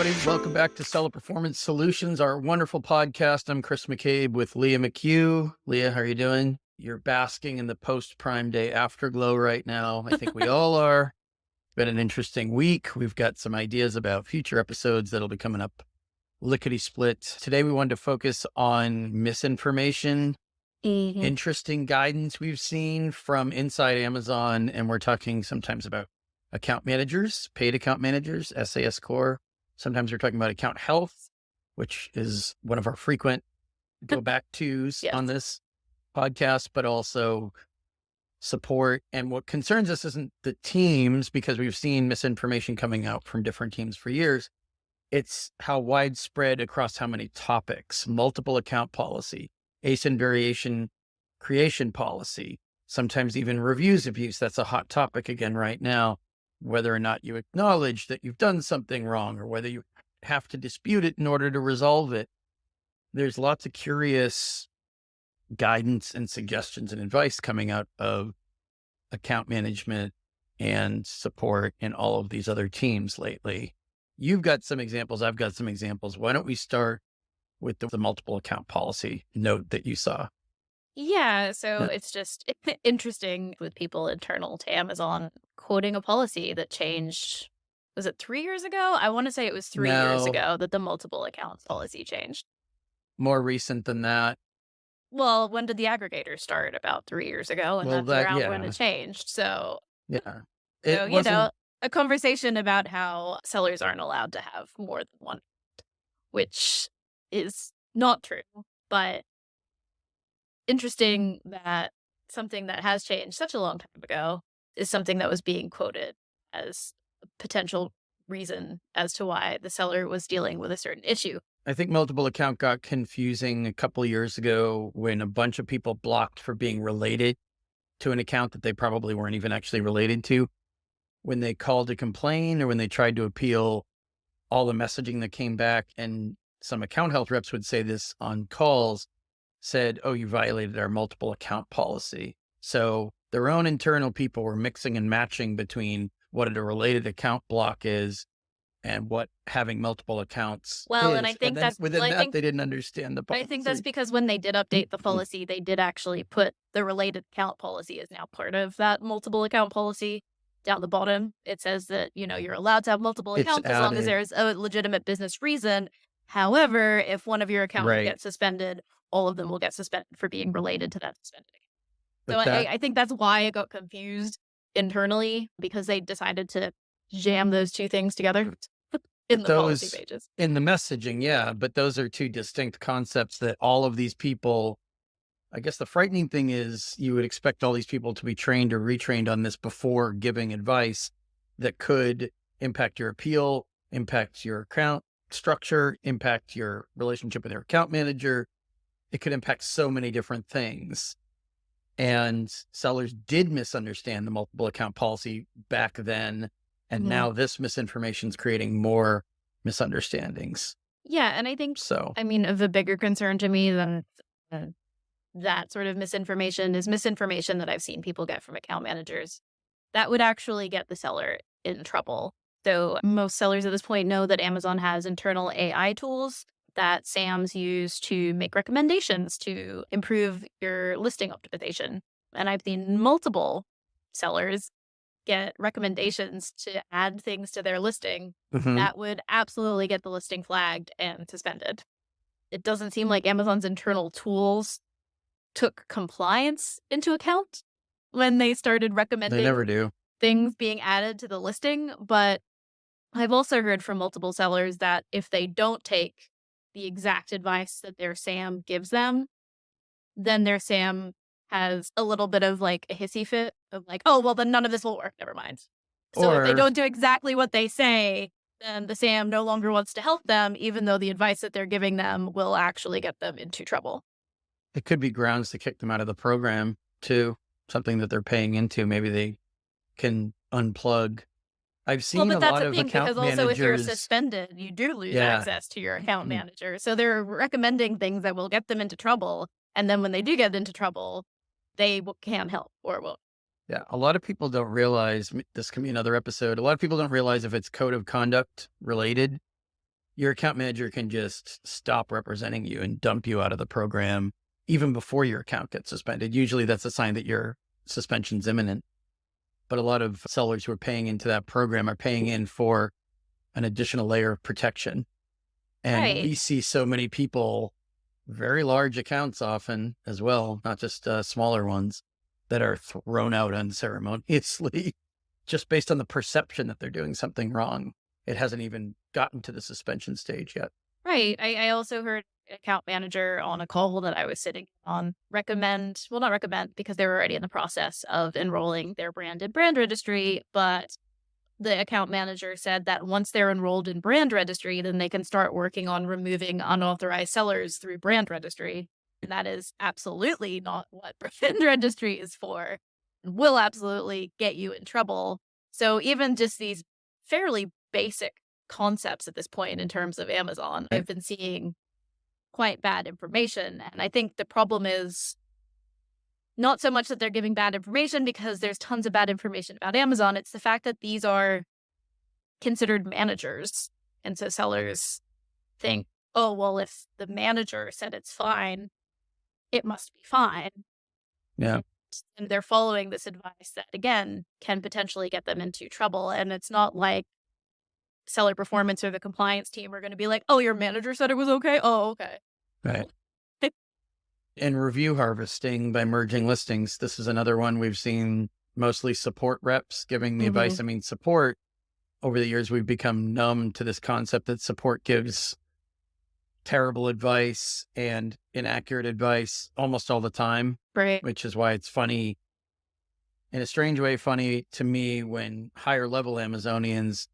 everybody. Welcome back to Seller Performance Solutions, our wonderful podcast. I'm Chris McCabe with Leah McHugh. Leah, how are you doing? You're basking in the post-Prime Day afterglow right now. I think we all are. Been an interesting week. We've got some ideas about future episodes that'll be coming up lickety-split. Today, we wanted to focus on misinformation, interesting guidance we've seen from inside Amazon, and we're talking sometimes about account managers, paid account managers, SAS core. Sometimes we're talking about account health, which is one of our frequent go back tos Yes. on this podcast, but also support. And what concerns us isn't the teams, because we've seen misinformation coming out from different teams for years. It's how widespread across how many topics: multiple account policy, ASIN variation creation policy, sometimes even reviews abuse. That's a hot topic again right now. Whether or not you acknowledge that you've done something wrong, or whether you have to dispute it in order to resolve it. There's lots of curious guidance and suggestions and advice coming out of account management and support and all of these other teams lately. You've got some examples. I've got some examples. Why don't we start with the multiple account policy note that you saw? Yeah, so Yeah. it's just interesting with people internal to Amazon quoting a policy that changed. Was it 3 years ago? I want to say it was 3 years No, ago that the multiple accounts policy changed. more recent than that. Well, when did the aggregator start? About 3 years ago, and Well, that's that, around when yeah, it changed. So, yeah. so It you know, wasn't, a conversation about how sellers aren't allowed to have more than one, which is not true, but interesting that something that has changed such a long time ago is something that was being quoted as a potential reason as to why the seller was dealing with a certain issue. I think multiple account got confusing a couple of years ago when a bunch of people blocked for being related to an account that they probably weren't even actually related to. When they called to complain or when they tried to appeal, all the messaging that came back, and some account health reps would say this on calls, said, "Oh, you violated our multiple account policy." So their own internal people were mixing and matching between what a related account block is and what having multiple accounts Well, and is. And then well, within that, they didn't understand the I think that's policy. because when they did update the policy, they did actually put the related account policy is now part of that multiple account policy. Down the bottom, it says that, you're allowed to have multiple It's accounts as long as added, there's a legitimate business reason. However, if one of your accounts right? gets suspended, all of them will get suspended for being related to that suspended account. So But that I think that's why it got confused internally, because they decided to jam those two things together in but the policy those pages. in the messaging, yeah, but those are two distinct concepts that all of these people, I guess the frightening thing is you would expect all these people to be trained or retrained on this before giving advice that could impact your appeal, impact your account structure, impact your relationship with your account manager. It could impact so many different things. And sellers did misunderstand the multiple account policy back then. And Mhm. now this misinformation is creating more misunderstandings. Yeah, and I think, So, of a bigger concern to me than uh, that sort of misinformation is misinformation that I've seen people get from account managers that would actually get the seller in trouble. So most sellers at this point know that Amazon has internal AI tools that SAMs use to make recommendations to improve your listing optimization. And I've seen multiple sellers get recommendations to add things to their listing mhm. that would absolutely get the listing flagged and suspended. It doesn't seem like Amazon's internal tools took compliance into account when they started They never recommending do. things being added to the listing. But I've also heard from multiple sellers that if they don't take the exact advice that their SAM gives them, then their SAM has a little bit of like a hissy fit of like, oh, well, then none of this will work. Never mind. So if they Or don't do exactly what they say, then the SAM no longer wants to help them, even though the advice that they're giving them will actually get them into trouble. it could be grounds to kick them out of the program too, something that they're paying into. Maybe they can unplug. I've Well, seen but a that's lot the of thing, account because also if you're managers. suspended, you do lose Yeah. access to your account Mm, manager. So they're recommending things that will get them into trouble. And then when they do get into trouble, they can't help or won't. yeah. A lot of people don't realize this can be another episode. A lot of people don't realize if it's code of conduct related, your account manager can just stop representing you and dump you out of the program even before your account gets suspended. Usually that's a sign that your suspension's imminent. But a lot of sellers who are paying into that program are paying in for an additional layer of protection. And Right. we see so many people, very large accounts often as well, not just smaller ones, that are thrown out unceremoniously just based on the perception that they're doing something wrong. It hasn't even gotten to the suspension stage yet. Right. I also heard account manager on a call that I was sitting on recommend, well, not recommend because they were already in the process of enrolling their brand registry, but the account manager said that once they're enrolled in brand registry, then they can start working on removing unauthorized sellers through brand registry. And that is absolutely not what brand registry is for. It will absolutely get you in trouble. So even just these fairly basic concepts at this point in terms of Amazon, Right. I've been seeing quite bad information. And I think the problem is not so much that they're giving bad information because there's tons of bad information about Amazon. It's the fact that these are considered managers. And so sellers think, oh, well, if the manager said it's fine, it must be fine. Yeah. And, and they're following this advice that, again, can potentially get them into trouble. And it's not like seller performance or the compliance team are going to be like, oh, your manager said it was okay. Oh, okay. Right. And review harvesting by merging listings. This is another one we've seen mostly support reps giving the Hmm. advice. I mean, support over the years, we've become numb to this concept that support gives terrible advice and inaccurate advice almost all the time, Right. which is why it's funny, in a strange way, funny to me when higher level Amazonians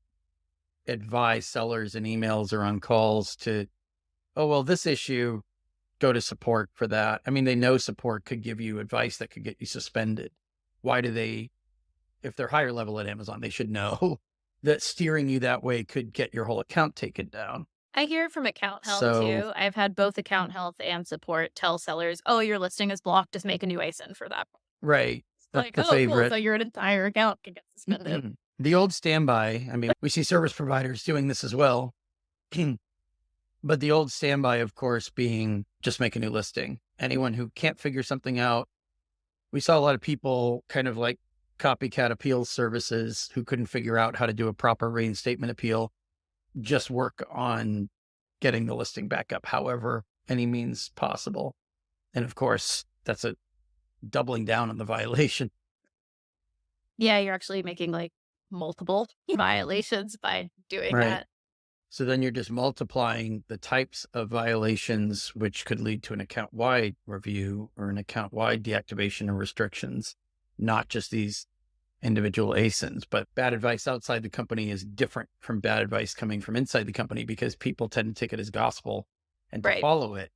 advise sellers in emails or on calls to, oh, well, this issue, go to support for that. I mean, they know support could give you advice that could get you suspended. Why do they, if they're higher level at Amazon, they should know that steering you that way could get your whole account taken down. I hear it from account health So, too. I've had both account health and support tell sellers, oh, your listing is blocked. Just make a new ASIN for that. right. It's That's like, the oh, cool. favorite. So your entire account can get suspended. The old standby. I mean, we see service providers doing this as well. But the old standby, of course, being just make a new listing. Anyone who can't figure something out. We saw a lot of people kind of like copycat appeals services who couldn't figure out how to do a proper reinstatement appeal, just work on getting the listing back up, however, any means possible. And of course, that's a doubling down on the violation. Yeah, you're actually making like multiple violations by doing Right. that. So then you're just multiplying the types of violations, which could lead to an account wide review or an account wide deactivation or restrictions, not just these individual ASINs. But bad advice outside the company is different from bad advice coming from inside the company because people tend to take it as gospel and to Right. follow it.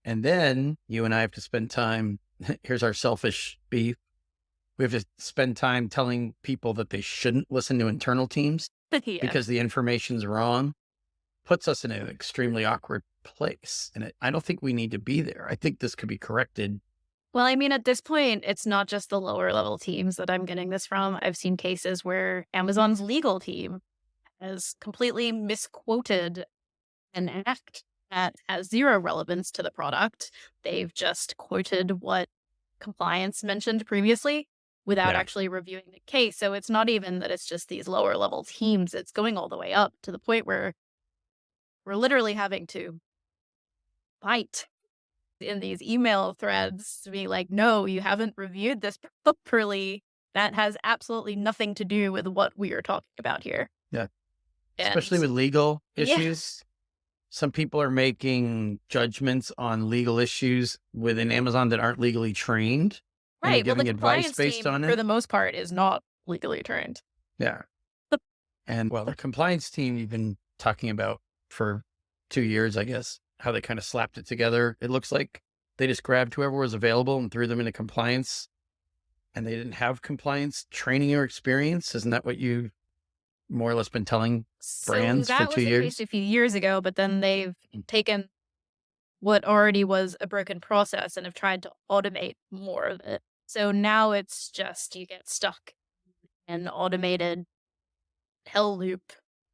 And then you and I have to spend time. Here's our selfish beef. We have to spend time telling people that they shouldn't listen to internal teams Yeah. because the information's wrong, puts us in an extremely awkward place. And I don't think we need to be there. I think this could be corrected. Well, I mean, at this point, it's not just the lower level teams that I'm getting this from. I've seen cases where Amazon's legal team has completely misquoted an act that has zero relevance to the product. They've just quoted what compliance mentioned previously without Yeah. actually reviewing the case. So it's not even that it's just these lower level teams, it's going all the way up to the point where we're literally having to fight in these email threads to be like, no, you haven't reviewed this properly. That has absolutely nothing to do with what we are talking about here. Yeah. And Especially with legal yeah, issues. Some people are making judgments on legal issues within Amazon that aren't legally trained and are right. Well, the giving advice compliance based team, on for it. the most part, is not legally trained. Yeah. And well, the compliance team you've been talking about for 2 years, I guess, how they kind of slapped it together. It looks like they just grabbed whoever was available and threw them into compliance and they didn't have compliance training or experience. Isn't that what you more or less been telling So brands for that two was the case years? a few years ago, but then they've Mm. taken what already was a broken process and have tried to automate more of it. So now it's just you get stuck in an automated hell loop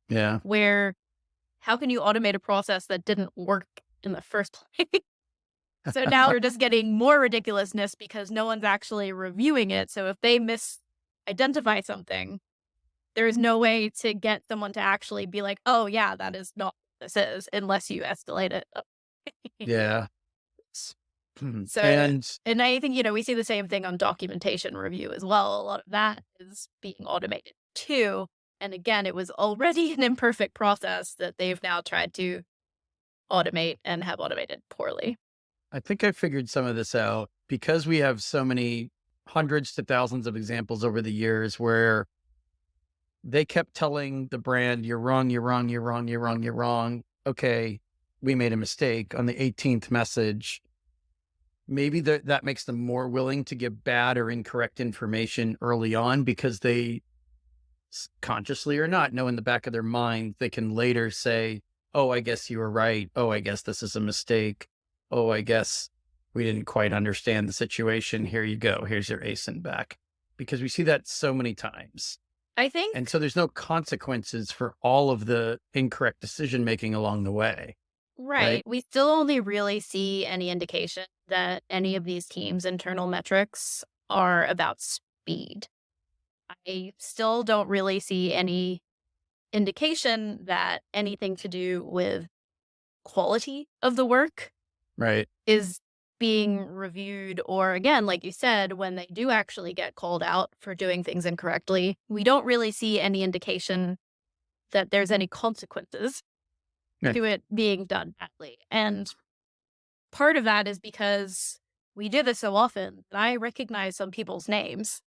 Yeah. where how can you automate a process that didn't work in the first place? So now we're just getting more ridiculousness because no one's actually reviewing it. So if they misidentify something, there is no way to get someone to actually be like, oh, yeah, that is not what this is, unless you escalate it up. Yeah. So, And and I think, we see the same thing on documentation review as well. A lot of that is being automated too. And again, it was already an imperfect process that they've now tried to automate and have automated poorly. I think I figured some of this out because we have so many hundreds to thousands of examples over the years where they kept telling the brand, you're wrong, you're wrong, you're wrong, you're wrong, you're wrong. Okay, we made a mistake on the 18th message. Maybe that makes them more willing to give bad or incorrect information early on because they consciously or not know in the back of their mind, they can later say, oh, I guess you were right. Oh, I guess this is a mistake. Oh, I guess we didn't quite understand the situation. Here you go. Here's your ASIN back. Because we see that so many times. I And think, so there's no consequences for all of the incorrect decision making along the way, right, right? we still only really see any indication that any of these teams' internal metrics are about speed. I still don't really see any indication that anything to do with quality of the work Right. is being reviewed, or again, like you said, when they do actually get called out for doing things incorrectly, we don't really see any indication that there's any consequences Right. to it being done badly. And part of that is because we do this so often that I recognize some people's names.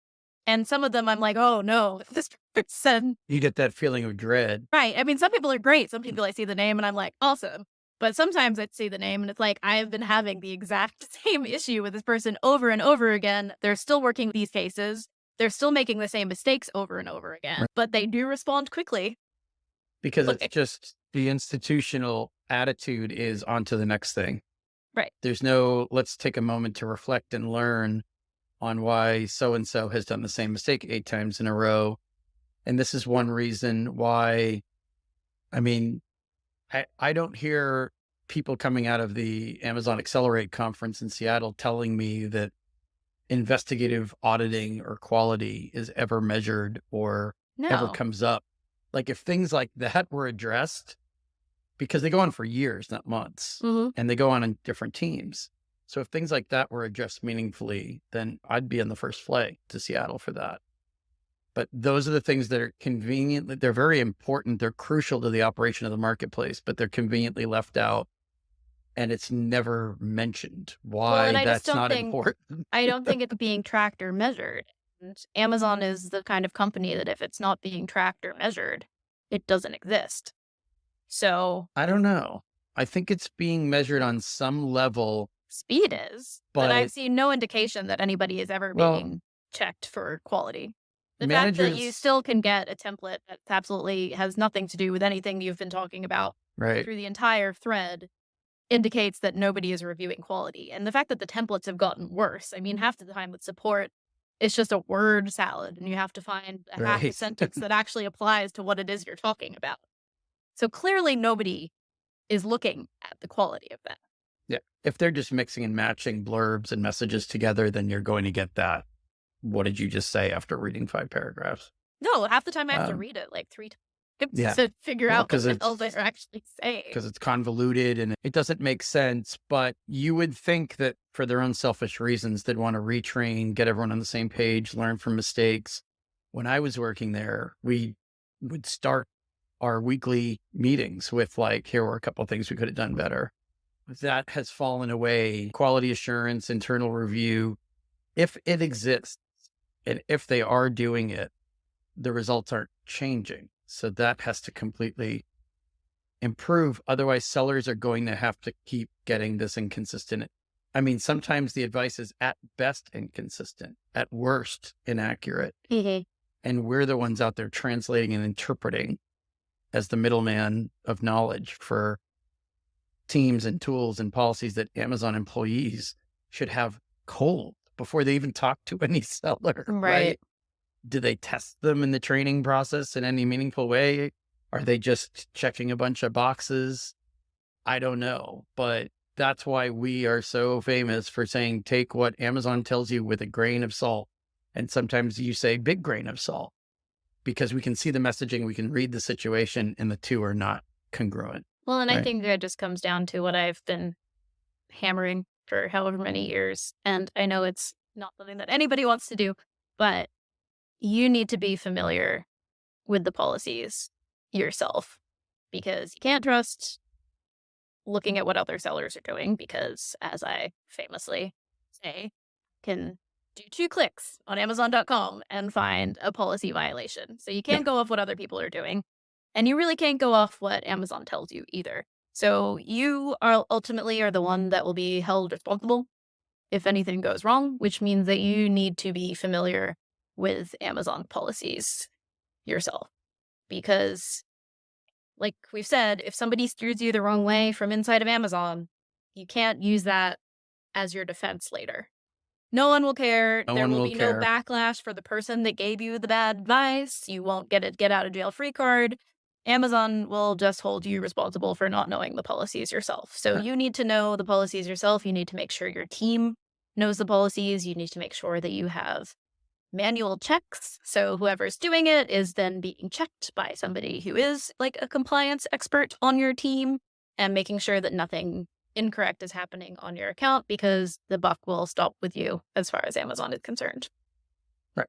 And some of them I'm like, oh no, this person. You get that feeling of dread. Right. I mean, some people are great. Some people I see the name and I'm like, awesome. But sometimes I see the name and it's like, I have been having the exact same issue with this person over and over again. They're still working these cases. They're still making the same mistakes over and over again, Right. but they do respond quickly. Because it's Like, just the institutional attitude is on to the next thing. right. There's no, let's take a moment to reflect and learn on why so and so has done the same mistake 8 times in a row. And this is one reason why, I mean, I don't hear people coming out of the Amazon Accelerate conference in Seattle telling me that investigative auditing or quality is ever measured or ever No. comes up. Like if things like that were addressed, because they go on for years, not months, Hmm. and they go on in different teams. So if things like that were addressed meaningfully, then I'd be in the first flight to Seattle for that. But those are the things that are conveniently, they're very important. They're crucial to the operation of the marketplace, but they're conveniently left out. And it's never mentioned Well, and why I just that's don't not think important. I don't think it's being tracked or measured. And Amazon is the kind of company that if it's not being tracked or measured, it doesn't exist. So I don't know. I think it's being measured on some level, speed is, but I've but seen no indication that anybody is ever well, being checked for quality. The fact that you managers, still can get a template that absolutely has nothing to do with anything you've been talking about right, through the entire thread indicates that nobody is reviewing quality. And the fact that the templates have gotten worse, I mean, half the time with support, it's just a word salad and you have to find a half a right. sentence that actually applies to what it is you're talking about. So clearly nobody is looking at the quality of that. Yeah. If they're just mixing and matching blurbs and messages together, then you're going to get that. What did you just say after reading 5 paragraphs? No, half the time I have to Um, read it like 3 times yeah. to figure Well, out what the hell they're actually saying. because it's convoluted and it doesn't make sense. But you would think that for their own selfish reasons, they'd want to retrain, get everyone on the same page, learn from mistakes. When I was working there, we would start our weekly meetings with like, here were a couple of things we could have done better. That has fallen away. Quality assurance, internal review, if it exists and if they are doing it, the results aren't changing. So that has to completely improve. Otherwise, sellers are going to have to keep getting this inconsistent. I mean, sometimes the advice is at best inconsistent, at worst inaccurate. Mhm. And we're the ones out there translating and interpreting as the middleman of knowledge for teams and tools and policies that Amazon employees should have cold before they even talk to any seller, Right. right? Do they test them in the training process in any meaningful way? Are they just checking a bunch of boxes? I don't know, but that's why we are so famous for saying, take what Amazon tells you with a grain of salt. And sometimes you say big grain of salt because we can see the messaging, we can read the situation, and the two are not congruent, Well, and I right? think that just comes down to what I've been hammering for however many years. And I know it's not something that anybody wants to do, but you need to be familiar with the policies yourself because you can't trust looking at what other sellers are doing because, as I famously say, can do 2 clicks on Amazon.com and find a policy violation. So you Yeah. can't go off what other people are doing, and you really can't go off what Amazon tells you either. So you are ultimately are the one that will be held responsible if anything goes wrong, which means that you need to be familiar with Amazon policies yourself. Because, like we've said, if somebody steers you the wrong way from inside of Amazon, you can't use that as your defense later. No one will care. No There one will will be no care. backlash for the person that gave you the bad advice. You won't get a get out of jail free card. Amazon will just hold you responsible for not knowing the policies yourself. So Right. you need to know the policies yourself. You need to make sure your team knows the policies. You need to make sure that you have manual checks. So whoever's doing it is then being checked by somebody who is like a compliance expert on your team and making sure that nothing incorrect is happening on your account because the buck will stop with you as far as Amazon is concerned. Right.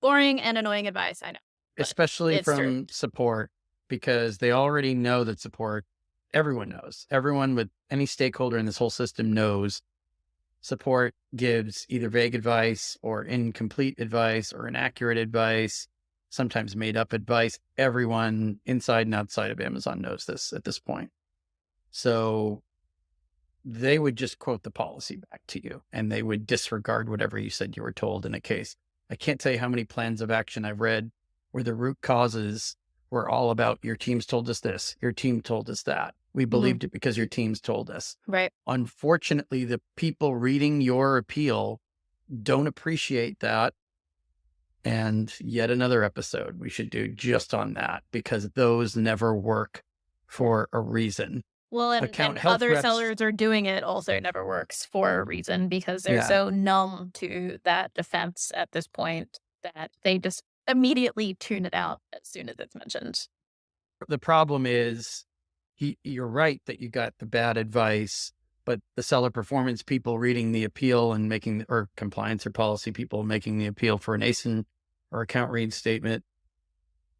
Boring and annoying advice, I know, but Especially it's true. from support, because they already know that support, everyone knows. Everyone with any stakeholder in this whole system knows support gives either vague advice or incomplete advice or inaccurate advice, sometimes made up advice. Everyone inside and outside of Amazon knows this at this point. So they would just quote the policy back to you and they would disregard whatever you said you were told in a case. I can't tell you how many plans of action I've read where the root causes were all about your team's told us this, your team told us that. We Mhm. believed it because your team's told us. Right. Unfortunately, the people reading your appeal don't appreciate that. And yet another episode we should do just on that because those never work for a reason. Well, Account and health other reps. sellers are doing it also it never works for a reason because they're Yeah. so numb to that defense at this point that they just immediately tune it out as soon as it's mentioned. The problem is you're right that you got the bad advice, but the seller performance people reading the appeal and making, or compliance or policy people making the appeal for an ASIN or account reinstatement,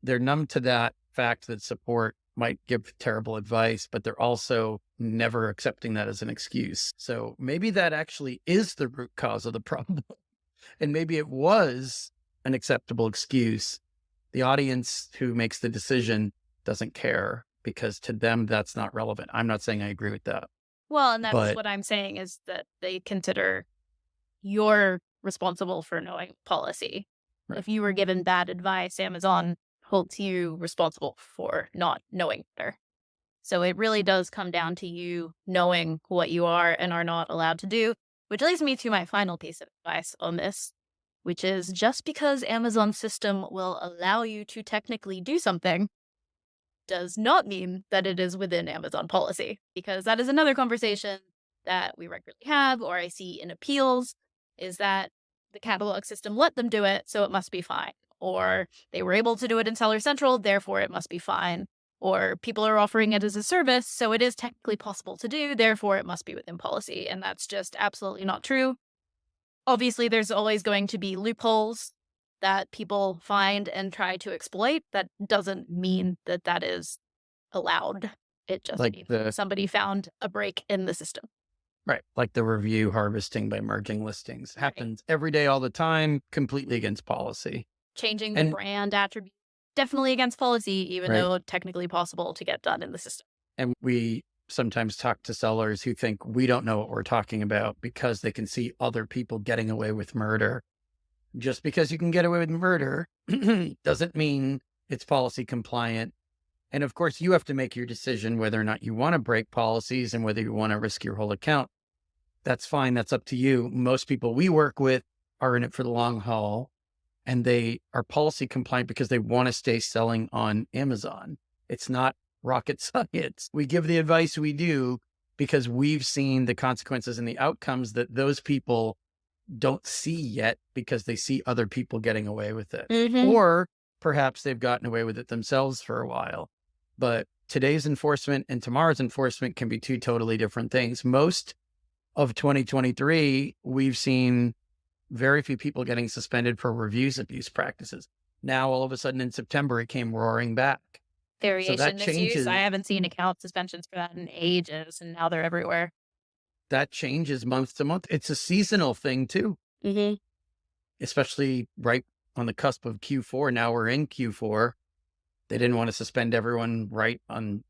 they're numb to that fact that support might give terrible advice, but they're also never accepting that as an excuse. So maybe that actually is the root cause of the problem. And maybe it was an acceptable excuse. The audience who makes the decision doesn't care because to them, that's not relevant. I'm not saying I agree with that, Well, and that's but what I'm saying is that they consider you're responsible for knowing policy. right. If you were given bad advice, Amazon holds you responsible for not knowing better. So it really does come down to you knowing what you are and are not allowed to do, which leads me to my final piece of advice on this, which is just because Amazon's system will allow you to technically do something does not mean that it is within Amazon policy, because that is another conversation that we regularly have, or I see in appeals, is that the catalog system let them do it, so it must be fine. Or they were able to do it in Seller Central, therefore it must be fine. Or people are offering it as a service, so it is technically possible to do, therefore it must be within policy. And that's just absolutely not true. Obviously, there's always going to be loopholes that people find and try to exploit. That doesn't mean that that is allowed. It just Like means the somebody found a break in the system. right, like the review harvesting by merging listings Right. happens every day, all the time, completely against policy. Changing the And brand attribute, definitely against policy, even right. though technically possible to get done in the system. And we sometimes talk to sellers who think we don't know what we're talking about because they can see other people getting away with murder. Just because you can get away with murder doesn't mean it's policy compliant. And of course, you have to make your decision whether or not you want to break policies and whether you want to risk your whole account. That's fine. That's up to you. Most people we work with are in it for the long haul and they are policy compliant because they want to stay selling on Amazon. It's not rocket science. We give the advice we do because we've seen the consequences and the outcomes that those people don't see yet because they see other people getting away with it. Hmm. Or perhaps they've gotten away with it themselves for a while. But today's enforcement and tomorrow's enforcement can be two totally different things. Most of 2023, we've seen very few people getting suspended for reviews abuse practices. Now, all of a sudden in September, it came roaring back. So that Variation misuse. I changes. haven't seen account suspensions for that in ages, and now they're everywhere. That changes month to month. It's a seasonal thing too, Hmm. especially right on the cusp of Q4. Now we're in Q4. They didn't want to suspend everyone right on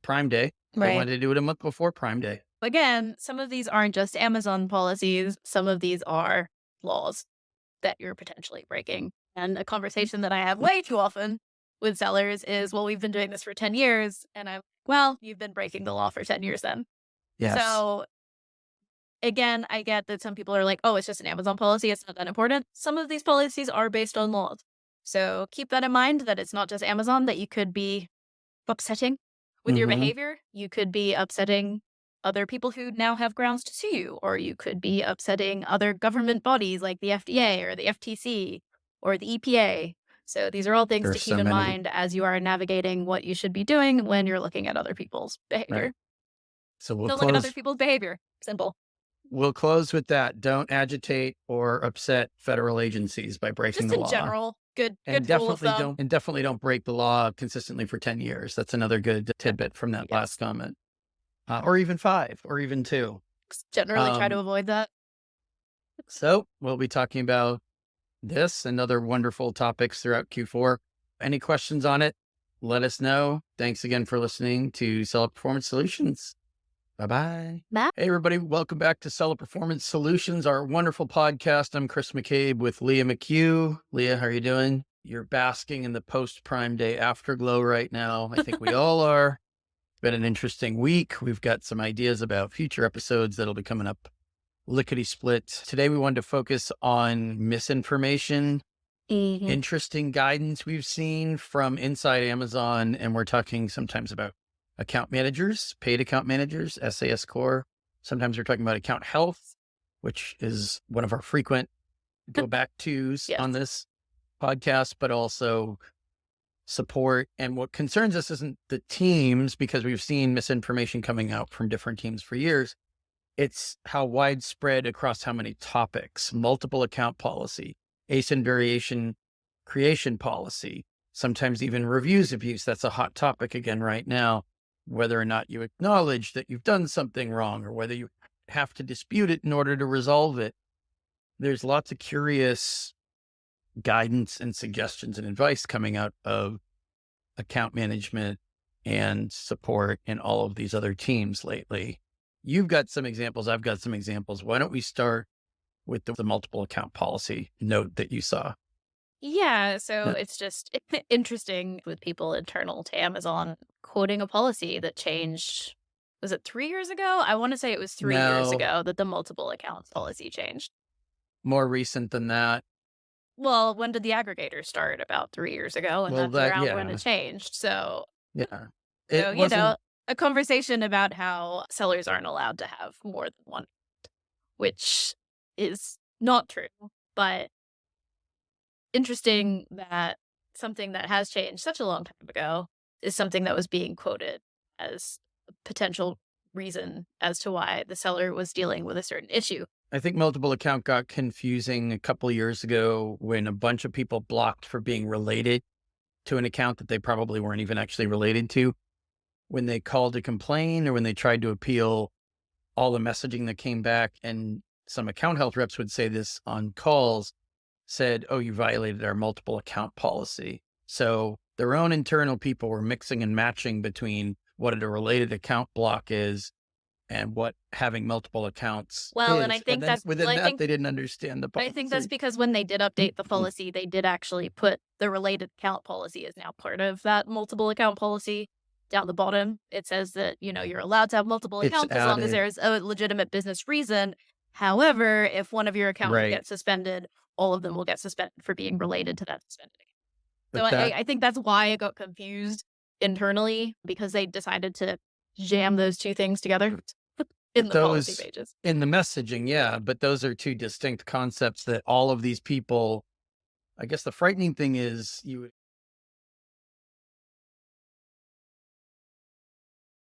Prime Day. They Right. wanted to do it a month before Prime Day. Again, some of these aren't just Amazon policies. Some of these are laws that you're potentially breaking. And a conversation that I have way too often with sellers is, well, we've been doing this for 10 years. And I'm, well, you've been breaking the law for 10 years then. Yes. So again, I get that some people are like, oh, it's just an Amazon policy. It's not that important. Some of these policies are based on laws. So keep that in mind that it's not just Amazon that you could be upsetting with your Hmm. behavior. You could be upsetting other people who now have grounds to sue you, or you could be upsetting other government bodies like the FDA or the FTC or the EPA. So these are all things to There's keep so in many. mind as you are navigating what you should be doing when you're looking at other people's Right. behavior. So we'll Don't look at other close. people's behavior. Simple. We'll close with that. Don't agitate or upset federal agencies by breaking Just the in law. general, good And rule of definitely thumb. don't break the law consistently for 10 years. That's another good Yeah. tidbit from that last Yes. comment. Or even 5 or even 2. Generally try to Um, avoid that. so we'll be talking about this and other wonderful topics throughout Q4. Any questions on it? Let us know. Thanks again for listening to Seller Performance Solutions. Bye bye. That Hey, everybody. Welcome back to Seller Performance Solutions, our wonderful podcast. I'm Chris McCabe with Leah McHugh. Leah, how are you doing? You're basking in the post Prime Day afterglow right now. I think we all are. It's been an interesting week. We've got some ideas about future episodes that'll be coming up lickety split. Today, we wanted to focus on misinformation, Mhm. interesting guidance we've seen from inside Amazon. And we're talking sometimes about account managers, paid account managers, SAS core. Sometimes we're talking about account health, which is one of our frequent go back tos Yes. on this podcast, but also support. And what concerns us isn't the teams, because we've seen misinformation coming out from different teams for years. It's how widespread across how many topics, multiple account policy, ASIN variation creation policy, sometimes even reviews abuse. That's a hot topic again right now, whether or not you acknowledge that you've done something wrong or whether you have to dispute it in order to resolve it. There's lots of curious guidance and suggestions and advice coming out of account management and support and all of these other teams lately. You've got some examples. I've got some examples. Why don't we start with the multiple account policy note that you saw? Yeah, so No. it's just interesting with people internal to Amazon quoting a policy that changed. Was it 3 years ago? I want to say it was 3 years No, ago that the multiple accounts policy changed. more recent than that. Well, when did the aggregator start? About 3 years ago, and Well, that's that, around when yeah, it changed. So, yeah. so It you know, wasn't a conversation about how sellers aren't allowed to have more than one, which is not true, but interesting that something that has changed such a long time ago is something that was being quoted as a potential reason as to why the seller was dealing with a certain issue. I think multiple account got confusing a couple of years ago when a bunch of people blocked for being related to an account that they probably weren't even actually related to. When they called to complain or when they tried to appeal, all the messaging that came back, and some account health reps would say this on calls, said, "Oh, you violated our multiple account policy." So their own internal people were mixing and matching between what a related account block is and what having multiple accounts Well, and I is. And think then that's well, within that, they didn't understand the I think that's policy. because when they did update the policy, they did actually put the related account policy is now part of that multiple account policy. Down the bottom, it says that, you're allowed to have multiple It's accounts as long as added. there's a legitimate business reason. However, if one of your accounts Right. gets suspended, all of them will get suspended for being related to that suspended account. So But that, I think that's why it got confused internally because they decided to jam those 2 things together in But the policy those pages. in the messaging, yeah, but those are 2 distinct concepts that all of these people I guess the frightening thing is you